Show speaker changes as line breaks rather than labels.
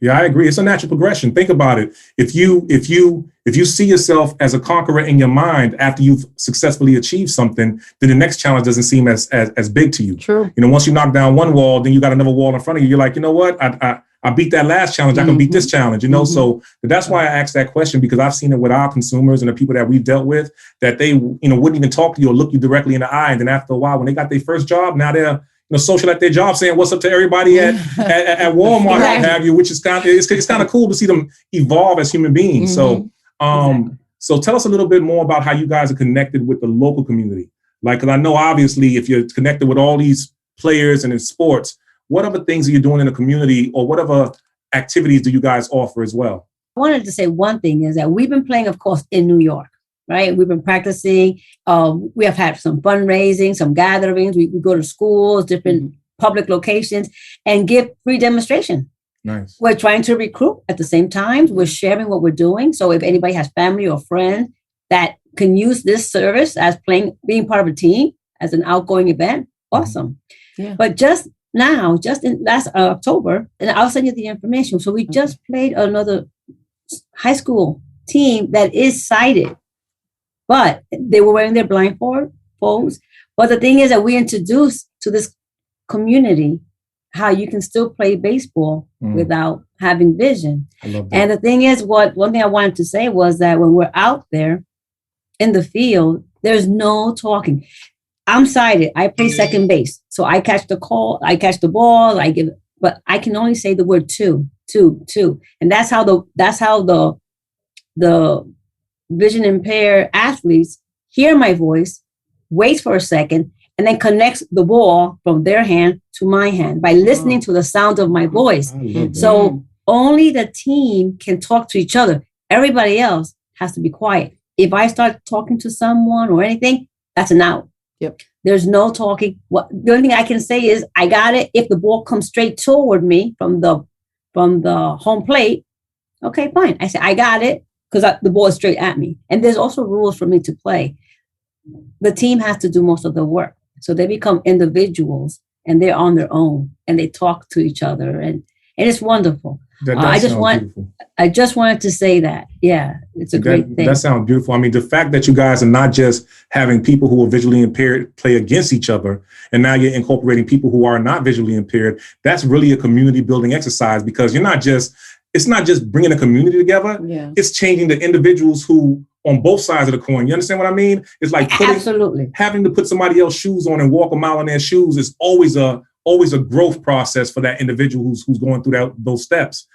Yeah, I agree. It's a natural progression. Think about it. If you see yourself as a conqueror in your mind after you've successfully achieved something, then the next challenge doesn't seem as big to you.
True.
Once you knock down one wall, then you got another wall in front of you. You're like, you know what? I beat that last challenge. I can beat this challenge. So that's why I asked that question, because I've seen it with our consumers and the people that we've dealt with, that they wouldn't even talk to you or look you directly in the eye. And then after a while, when they got their first job, now they're social at their job, saying what's up to everybody at Walmart, what have you, which is it's kind of cool to see them evolve as human beings. So so tell us a little bit more about how you guys are connected with the local community. Like, because I know obviously if you're connected with all these players and in sports, what other things are you doing in the community, or what other activities do you guys offer as well?
I wanted to say one thing is that we've been playing, of course, in New York. Right. We've been practicing. We have had some fundraising, some gatherings. We go to schools, different public locations, and give free demonstration.
Nice.
We're trying to recruit at the same time. We're sharing what we're doing. So if anybody has family or friends that can use this service as being part of a team as an outgoing event, awesome.
Yeah.
But just in last October, and I'll send you the information. So we just played another high school team that is sighted. But they were wearing their blindfolds. But the thing is that we introduced to this community how you can still play baseball without having vision.
I love that.
And the thing is, one thing I wanted to say was that when we're out there in the field, there's no talking. I'm sighted. I play second base. So I catch the ball, but I can only say the word two. And that's how the vision impaired athletes hear my voice, waits for a second, and then connects the ball from their hand to my hand by listening to the sound of my voice. So only the team can talk to each other. Everybody else has to be quiet. If I start talking to someone or anything, that's an out.
Yep.
There's no talking. The only thing I can say is I got it. If the ball comes straight toward me from the home plate, okay, fine. I say I got it, because the ball is straight at me. And there's also rules for me to play. The team has to do most of the work. So they become individuals and they're on their own and they talk to each other. And it's wonderful. I just wanted to say that. Yeah, it's a great thing.
That sounds beautiful. I mean, the fact that you guys are not just having people who are visually impaired play against each other, and now you're incorporating people who are not visually impaired, that's really a community building exercise, because it's not just bringing a community together. Yeah. It's changing the individuals who on both sides of the coin. You understand what I mean? It's like having to put somebody else's shoes on and walk a mile in their shoes is always a growth process for that individual who's going through those steps.